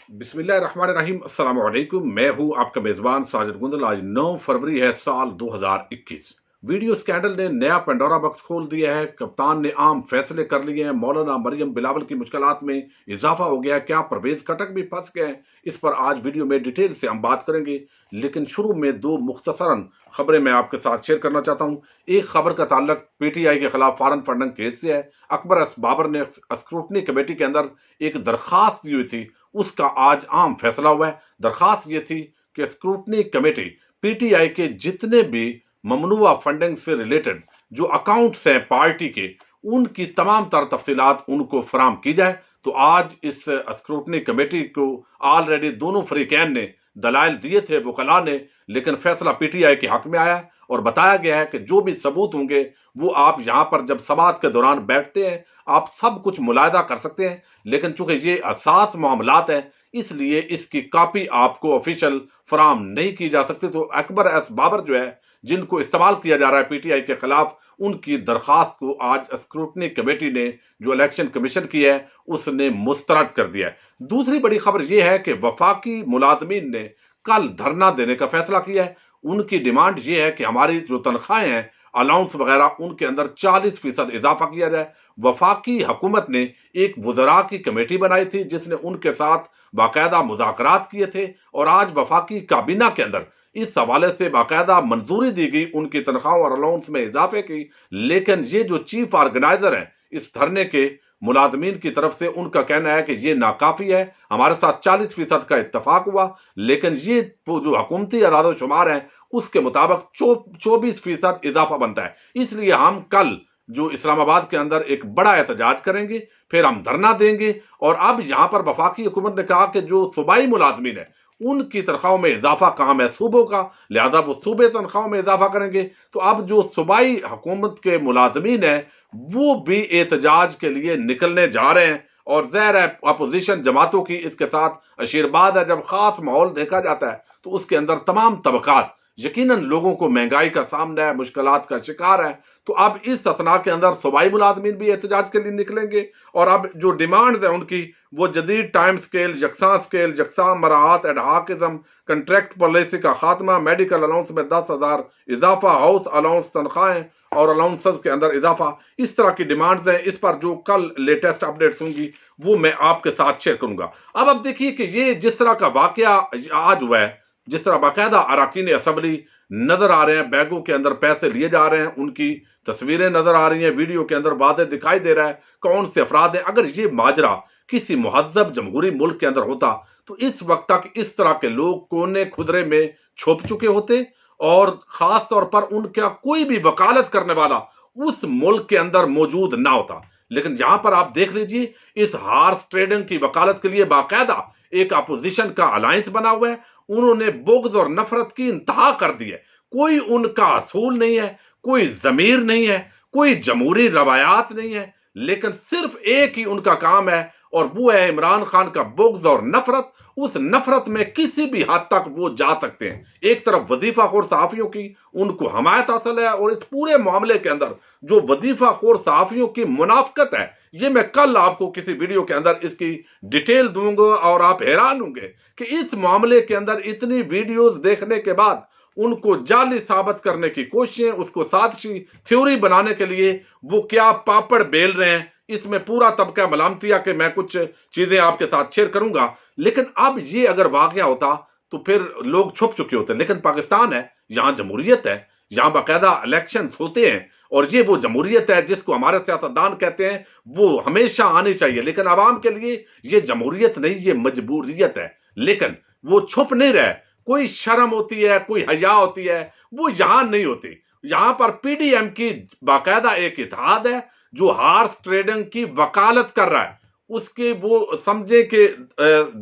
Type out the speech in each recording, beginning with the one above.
बिस्मिल्लाहिर्रहमानिर्रहीम। अस्सलाम वालेकुम। मैं हूं आपका मेजबान साजिद गुंदल। आज 9 फरवरी है साल 2021। वीडियो स्कैंडल ने नया पेंडोरा बॉक्स खोल दिया है। कप्तान ने आम फैसले कर लिए हैं। मौलाना मरियम बिलावल की मुश्किलात में इजाफा हो गया है। क्या परवेज खटक भी फंस गए हैं? इस पर आज वीडियो में डिटेल से हम बात करेंगे। लेकिन शुरू में दो मुख्तसरन खबरें मैं आपके साथ शेयर करना चाहता हूं। एक खबर का ताल्लुक पीटीआई के खिलाफ फॉरेन फंडिंग केस से है। अकबर एस बाबर ने स्क्रूटनी कमेटी के अंदर एक दरखास्त दी हुई थी, उसका आज आम फैसला हुआ है। दरखास्त ये थी कि स्क्रूटनी कमेटी पीटीआई के जितने भी ममनुआ फंडिंग से रिलेटेड जो अकाउंट्स हैं पार्टी के, उनकी तमाम तर तफसीलात उनको फराम की जाए। तो आज इस स्क्रूटनी कमेटी को ऑलरेडी दोनों फरीकैन ने दलाइल दिए थे वकला ने, लेकिन फैसला पीटीआई के हक में आया है और बताया गया है कि जो भी सबूत होंगे वो आप यहां पर जब समात के दौरान बैठते हैं आप सब कुछ मुलायदा कर सकते हैं। लेकिन चूंकि ये असास मामलात है, इसलिए इसकी कॉपी आपको ऑफिशियल फराम नहीं की जा सकती। तो अकबर एस बाबर जो है, जिनको इस्तेमाल किया जा रहा है पीटीआई के खिलाफ, उनकी दरखास्त को आज स्क्रूटनी कमेटी ने जो इलेक्शन कमीशन की है उसने मुस्तरद कर दिया है। दूसरी बड़ी खबर यह है कि वफाकी मुलाजमीन ने कल धरना देने का फैसला किया है। उनकी डिमांड यह है कि हमारी जो तनख्वाहें हैं, अलाउंस वगैरह, उनके अंदर 40% इजाफा किया जाए। वफाकी हुकूमत ने एक वज़रा की कमेटी बनाई थी जिसने उनके साथ बाकायदा मुज़ाकरात किए थे और आज वफाकी काबीना के अंदर इस हवाले से बाकायदा मंजूरी दी गई उनकी तनख्वाह और अलाउंस में इजाफे की। लेकिन ये जो चीफ ऑर्गेनाइजर हैं इस धरने के, मुलाजमीन की तरफ से उनका कहना है कि ये नाकाफी है। हमारे साथ 40% का इत्तफाक हुआ, लेकिन ये जो हुकूमती अदाद शुमार है उसके मुताबिक 24% इजाफा बनता है। इसलिए हम कल जो इस्लामाबाद के अंदर एक बड़ा एहतजाज करेंगे, फिर हम धरना देंगे। और अब यहां पर वफाकी हुकूमत ने कहा कि जो सूबाई मुलाजमीन है उनकी तनख्वाहों में इजाफा काम है सूबों का, लिहाजा वो सूबे तनख्वाहों में इजाफा करेंगे। तो अब जो सूबाई हुकूमत के मुलाजमीन है वो भी एहतजाज के लिए निकलने जा रहे हैं। और ज़ाहिर है अपोजिशन जमातों की इसके साथ आशीर्वाद है। जब खास माहौल देखा जाता है तो उसके अंदर तमाम तबकात, यकीनन लोगों को महंगाई का सामना है, मुश्किलात का शिकार है। तो अब इस असना के अंदर सूबाई मुलाजमीन भी एहतजाज के लिए निकलेंगे। और अब जो डिमांड्स है उनकी, वो जदीद टाइम स्केल, यकसा मराहत, एडहाकिज्म, कंट्रैक्ट पॉलिसी का खात्मा, मेडिकल अलाउंस में 10,000 इजाफा, हाउस अलाउंस तनख्वाहें और अलाउंसेस के अंदर इजाफा, इस तरह की डिमांड्स हैं। इस पर जो कल लेटेस्ट अपडेट्स होंगी वो मैं आपके साथ शेयर करूंगा। अब देखिए कि ये जिस तरह का वाकया आज हुआ है, जिस तरह बाकायदा अराकीन असम्बली नजर आ रहे हैं, बैगों के अंदर पैसे लिए जा रहे हैं, उनकी तस्वीरें नजर आ रही हैं, वीडियो के अंदर वादे दिखाई दे रहा है कौन से अफराद हैं। अगर ये माजरा किसी मुहज्जब जमहूरी मुल्क के अंदर होता तो इस वक्त तक इस तरह के लोग कोने खुदरे में छुप चुके होते और खास तौर पर उनका कोई भी वकालत करने वाला उस मुल्क के अंदर मौजूद ना होता। लेकिन यहां पर आप देख लीजिए, इस हार्स ट्रेडिंग की वकालत के लिए बाकायदा एक अपोजिशन का अलायंस बना हुआ है। उन्होंने बुग़्ज़ और नफरत की इंतहा कर दी है। कोई उनका असूल नहीं है, कोई जमीर नहीं है, कोई जमहूरी रवायात नहीं है, लेकिन सिर्फ एक ही उनका काम है और वो है इमरान खान का बुग़्ज़ और नफरत। उस नफरत में किसी भी हद तक वो जा सकते हैं। एक तरफ वजीफाखोर सहाफियों की उनको हमायत हासिल है और इस पूरे मामले के अंदर जो वजीफाखोर सहाफियों की मुनाफकत है, ये मैं कल आपको किसी वीडियो के अंदर इसकी डिटेल दूंगा और आप हैरान होंगे कि इस मामले के अंदर इतनी वीडियोस देखने के बाद उनको जाली साबित करने की कोशिशें, उसको साजिशी थ्योरी बनाने के लिए वो क्या पापड़ बेल रहे हैं। इसमें पूरा तबका मलामतिया के मैं कुछ चीजें आपके साथ शेयर करूंगा। लेकिन अब ये अगर वाकया होता तो फिर लोग छुप चुके होते। लेकिन पाकिस्तान है, यहां जमहूरियत है, यहां बाकायदा इलेक्शन होते हैं और ये वो जमहूरियत है जिसको हमारे सियासतदान कहते हैं, वो हमेशा आनी चाहिए। लेकिन आवाम के लिए ये जमहूरियत नहीं, ये मजबूरियत है। लेकिन वो छुप नहीं रहे। कोई शर्म होती है, कोई हया होती है, वो यहां नहीं होती। यहां पर पीडीएम की बाकायदा एक इत्तेहाद है जो हार्स ट्रेडिंग की वकालत कर रहा है, उसके वो समझे कि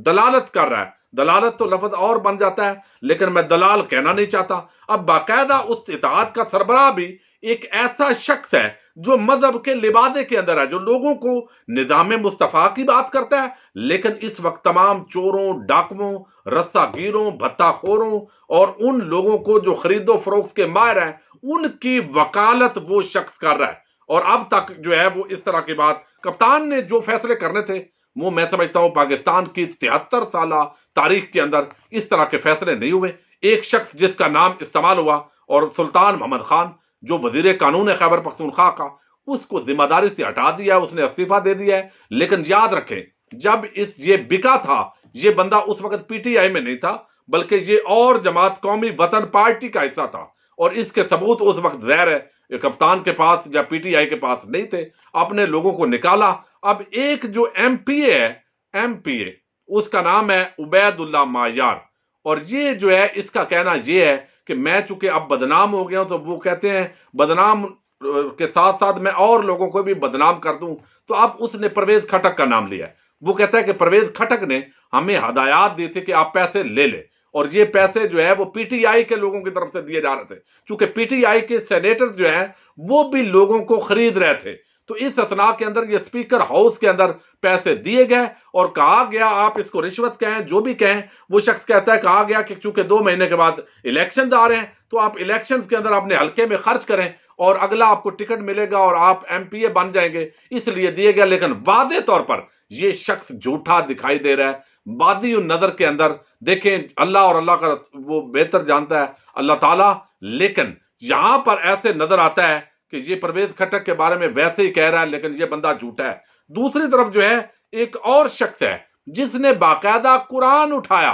दलालत कर रहा है। दलालत तो लफ्ज और बन जाता है, लेकिन मैं दलाल कहना नहीं चाहता। अब बाकायदा उस इत्तेहाद का सरबराह भी एक ऐसा शख्स है जो मजहब के लिबादे के अंदर है, जो लोगों को निजाम मुस्तफा की बात करता है। लेकिन इस वक्त तमाम चोरों, डाकुओं, रस्सागीरों, भत्ताखोरों और उन लोगों को जो खरीदो फरोख्त के माहिर हैं, उनकी वकालत वो शख्स कर रहा है। और अब तक जो है वो इस तरह की बात, कप्तान ने जो फैसले करने थे वो मैं समझता हूं पाकिस्तान की 73 साल तारीख के अंदर इस तरह के फैसले नहीं हुए। एक शख्स जिसका नाम इस्तेमाल हुआ और सुल्तान मोहम्मद खान जो वजीर कानून है खैबर पख्तूनख्वा का, उसको जिम्मेदारी से हटा दिया है, उसने इस्तीफा दे दिया है। लेकिन याद रखें, जब ये बिका था, ये बंदा उस वक्त पीटीआई में नहीं था, बल्कि ये और जमात कौमी वतन पार्टी का हिस्सा था, और इसके सबूत उस वक्त ज़ाहिर है कप्तान के पास या पीटीआई के पास नहीं थे। अपने लोगों को निकाला। अब एक जो एमपीए है, एमपीए उसका नाम है उबैदुल्ला मायार, और ये जो है इसका कहना ये है कि मैं चूंकि अब बदनाम हो गया हूं, तो वो कहते हैं बदनाम के साथ साथ मैं और लोगों को भी बदनाम कर दूं। तो अब उसने परवेज खटक का नाम लिया है। वो कहता है कि परवेज खटक ने हमें हदायत दी थी कि आप पैसे ले ले, और ये पैसे जो है वो पीटीआई के लोगों की तरफ से दिए जा रहे थे, क्योंकि पीटीआई के सेनेटर जो है वो भी लोगों को खरीद रहे थे। तो इस असना के अंदर ये स्पीकर हाउस के अंदर पैसे दिए गए और कहा गया, आप इसको रिश्वत कहें जो भी कहें, वो शख्स कहता है कहा गया कि चूंकि 2 महीने के बाद इलेक्शन आ रहे हैं तो आप इलेक्शन के अंदर अपने हल्के में खर्च करें और अगला आपको टिकट मिलेगा और आप एमपीए बन जाएंगे, इसलिए दिए गया। लेकिन वादे तौर पर यह शख्स झूठा दिखाई दे रहा है। बादी नजर के अंदर देखें, अल्लाह और अल्लाह का वो बेहतर जानता है, अल्लाह ताला। लेकिन यहां पर ऐसे नजर आता है कि ये परवेज खटक के बारे में वैसे ही कह रहा है, लेकिन ये बंदा झूठा है। दूसरी तरफ जो है एक और शख्स है जिसने बाकायदा कुरान उठाया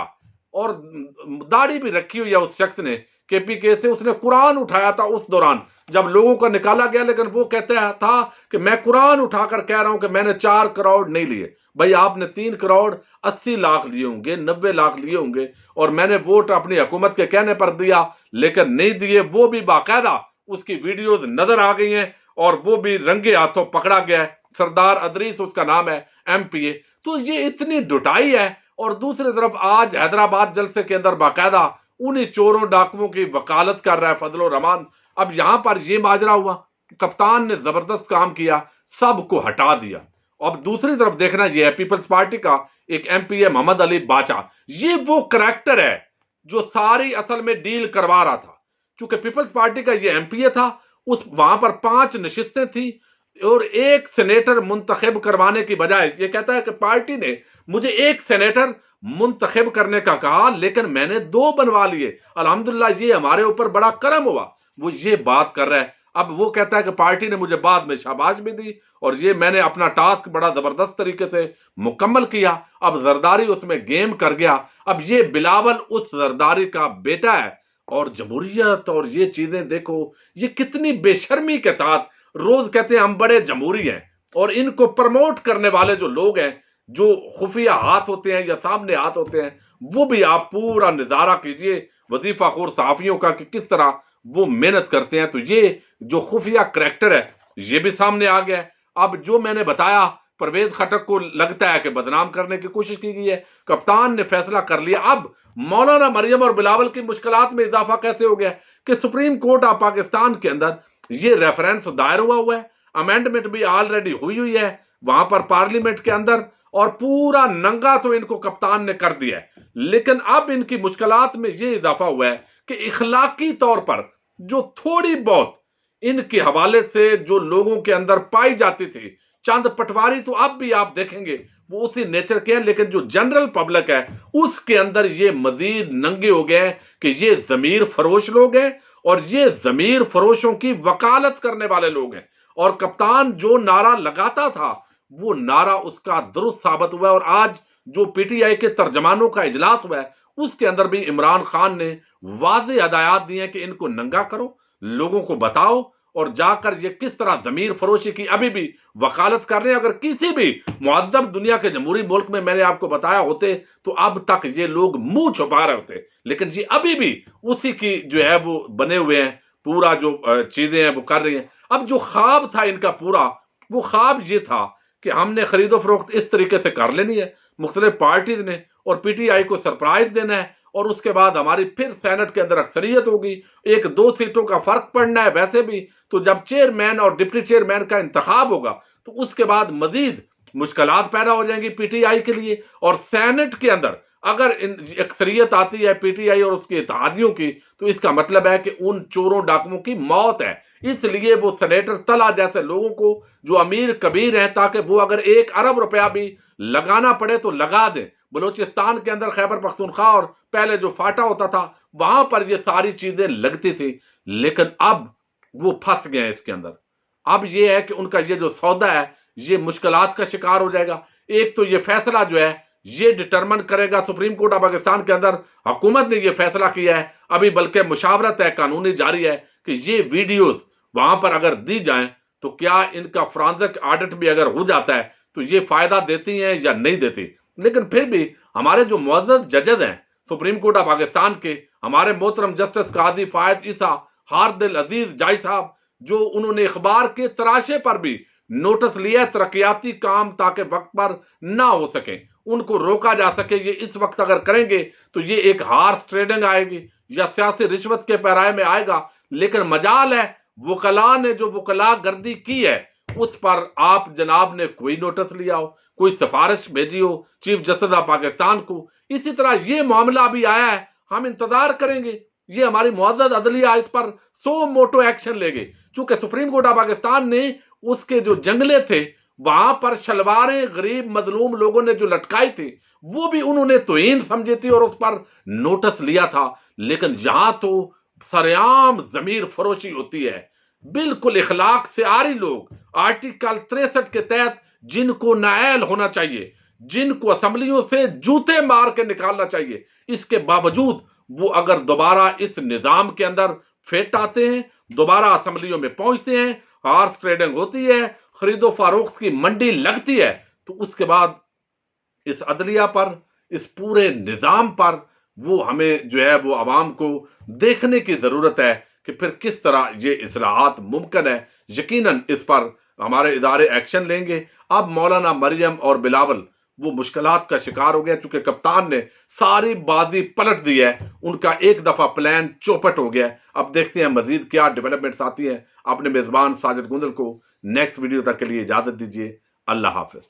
और दाढ़ी भी रखी हुई है उस शख्स ने, केपीके से। उसने कुरान उठाया था उस दौरान जब लोगों को निकाला गया, लेकिन वो कहता था कि मैं कुरान उठाकर कह रहा हूं कि मैंने 4 करोड़ नहीं लिए। भाई आपने 3 करोड़ 80 लाख लिए होंगे, 90 लाख लिए होंगे, और मैंने वोट अपनी हुकूमत के कहने पर दिया, लेकिन नहीं दिए। वो भी बाकायदा उसकी वीडियोज नजर आ गई हैं और वो भी रंगे हाथों पकड़ा गया है। सरदार अदरीस उसका नाम है, एमपीए। तो ये इतनी डुटाई है। और दूसरी तरफ आज हैदराबाद जलसे के अंदर बाकायदा उन्हीं चोरों डाकुओं की वकालत कर रहा है फजलो रहमान। अब यहां पर यह माजरा हुआ, कप्तान ने जबरदस्त काम किया, सबको हटा दिया। अब दूसरी तरफ देखना यह है, पीपल्स पार्टी का एक एमपीए मोहम्मद अली बाचा, ये वो करैक्टर है जो सारी असल में डील करवा रहा था। चूंकि पीपल्स पार्टी का ये एमपीए था, उस वहां पर 5 नशिस्तें थी और 1 सेनेटर मुंतखब करवाने की बजाय ये कहता है कि पार्टी ने मुझे 1 सेनेटर मुंतखब करने का कहा, लेकिन मैंने 2 बनवा लिए। अल्हम्दुलिल्लाह, ये हमारे ऊपर बड़ा करम हुआ। वो ये बात कर रहा है। अब वो कहता है कि पार्टी ने मुझे बाद में शाबाश भी दी और ये मैंने अपना टास्क बड़ा जबरदस्त तरीके से मुकम्मल किया। अब जरदारी उसमें गेम कर गया। अब ये बिलावल उस जरदारी का बेटा है। और जमहूरियत और ये चीजें देखो, ये कितनी बेशर्मी के साथ रोज कहते हैं हम बड़े जमहूरी हैं, और इनको प्रमोट करने वाले जो लोग हैं, जो खुफिया हाथ होते हैं या सामने हाथ होते हैं, वो भी आप पूरा नजारा कीजिए वजीफाखोर सहाफियों का कि किस तरह वो मेहनत करते हैं। तो ये जो खुफिया करैक्टर है ये भी सामने आ गया है। अब जो मैंने बताया, परवेज खटक को लगता है कि बदनाम करने की कोशिश की गई है, कप्तान ने फैसला कर लिया। अब मौलाना मरियम और बिलावल की मुश्किलात में इजाफा कैसे हो गया कि सुप्रीम कोर्ट ऑफ पाकिस्तान के अंदर ये रेफरेंस दायर हुआ है, अमेंडमेंट भी ऑलरेडी हुई है वहां पर पार्लियामेंट के अंदर, और पूरा नंगा तो इनको कप्तान ने कर दिया है। लेकिन अब इनकी मुश्किलात में ये इजाफा हुआ है कि इखलाकी तौर पर जो थोड़ी बहुत इनके हवाले से जो लोगों के अंदर पाई जाती थी, चंद पटवारी तो अब भी आप देखेंगे वो उसी नेचर के हैं, लेकिन जो जनरल पब्लिक है उसके अंदर ये मजीद नंगे हो गए कि ये जमीर फरोश लोग हैं और ये जमीर फरोशों की वकालत करने वाले लोग हैं। और कप्तान जो नारा लगाता था वो नारा उसका दुरुस्त साबित हुआ है। और आज जो पीटीआई के तर्जमानों का इजलास हुआ है उसके अंदर भी इमरान खान ने वाज़ेह हदायत दी है कि इनको नंगा करो, लोगों को बताओ, और जाकर ये किस तरह जमीर फरोशी की अभी भी वकालत कर रहे हैं। अगर किसी भी मुअद्दब दुनिया के जमहूरी मुल्क में मैंने आपको बताया होते तो अब तक ये लोग मुंह छुपा रहे होते, लेकिन ये अभी भी उसी की जो है वो बने हुए हैं, पूरा जो चीजें हैं वो कर रही हैं। अब जो ख्वाब था इनका पूरा, वो ख्वाब ये था कि हमने खरीदो फरोख्त इस तरीके से कर लेनी है मुख्तलिफ पार्टीज ने, और पीटीआई को सरप्राइज देना है, और उसके बाद हमारी फिर सेनेट के अंदर अक्सरियत होगी, 1-2 सीटों का फर्क पड़ना है वैसे भी। तो जब चेयरमैन और डिप्टी चेयरमैन का इंतखाब होगा तो उसके बाद मजीद मुश्किलात पैदा हो जाएंगी पीटीआई के लिए। और सेनेट के अंदर अगर अक्सरियत आती है पीटीआई और उसके इत्तेहादियों की, तो इसका मतलब है कि उन चोरों डाकुओं की मौत है। इसलिए वो सेनेटर तला जैसे लोगों को जो अमीर कबीर हैं, ताकि वो अगर 1 अरब रुपया भी लगाना पड़े तो लगा दें। बलूचिस्तान के अंदर खैबर पख्तूनख्वा और पहले जो फाटा होता था वहां पर ये सारी चीजें लगती थी, लेकिन अब वो फंस गए हैं इसके अंदर। अब ये है कि उनका ये जो सौदा है ये मुश्किलात का शिकार हो जाएगा। एक तो ये फैसला जो है ये डिटरमिन करेगा, सुप्रीम कोर्ट ऑफ पाकिस्तान के अंदर हुकूमत ने ये फैसला किया है अभी, बल्कि मुशावरत है कानूनी जारी है कि ये वीडियोस वहां पर अगर दी जाएं तो क्या इनका फोरेंसिक ऑडिट भी अगर हो जाता है तो ये फायदा देती हैं या नहीं देती। लेकिन फिर भी हमारे जो मुअज़्ज़ज़ जजेस हैं सुप्रीम कोर्ट ऑफ पाकिस्तान के, हमारे मोहतरम जस्टिस कादी फायद ईसा, हारदिल अजीज जाई साहब, जो उन्होंने इखबार के तराशे पर भी नोटिस लिया तरक्याती काम ताकि वक्त पर ना हो सके, उनको रोका जा सके। ये इस वक्त अगर करेंगे तो ये एक हार्स ट्रेडिंग आएगी या सियासी रिश्वत के पैराए में आएगा। लेकिन मजाल है वकला ने जो वकला गर्दी की है उस पर आप जनाब ने कोई नोटिस लिया हो, कोई सिफारिश भेजी हो चीफ जस्टिस ऑफ पाकिस्तान को। इसी तरह ये मामला भी आया है, हम इंतजार करेंगे, ये हमारी मुअज़्ज़ज़ अदलिया इस पर सो मोटो एक्शन लेंगे। चूंकि सुप्रीम कोर्ट ऑफ पाकिस्तान ने उसके जो जंगले थे वहां पर शलवारें गरीब मजलूम लोगों ने जो लटकाई थी वो भी उन्होंने तौहीन समझी थी और उस पर नोटिस लिया था। लेकिन यहां तो सरेआम जमीर फरोशी होती है, बिल्कुल इखलाक से आरी लोग आर्टिकल 63 के तहत जिनको नायल होना चाहिए, जिनको असेंबलियों से जूते मार के निकालना चाहिए, इसके बावजूद वो अगर दोबारा इस निजाम के अंदर फिट आते हैं, दोबारा असेंबलियों में पहुंचते हैं, हार्स ट्रेडिंग होती है, खरीदो फरोख्त की मंडी लगती है, तो उसके बाद इस अदलिया पर, इस पूरे निजाम पर वो हमें जो है वो आवाम को देखने की जरूरत है कि फिर किस तरह ये इस्लाहात मुमकिन है। यकीनन इस पर हमारे इदारे एक्शन लेंगे। अब मौलाना मरियम और बिलावल वो मुश्किलात का शिकार हो गया चूंकि कप्तान ने सारी बाजी पलट दी है, उनका एक दफा प्लान चौपट हो गया। अब देखते हैं मजीद क्या डेवलपमेंट्स आती हैं। अपने मेजबान साजिद गुंदल को नेक्स्ट वीडियो तक के लिए इजाजत दीजिए। अल्लाह हाफिज।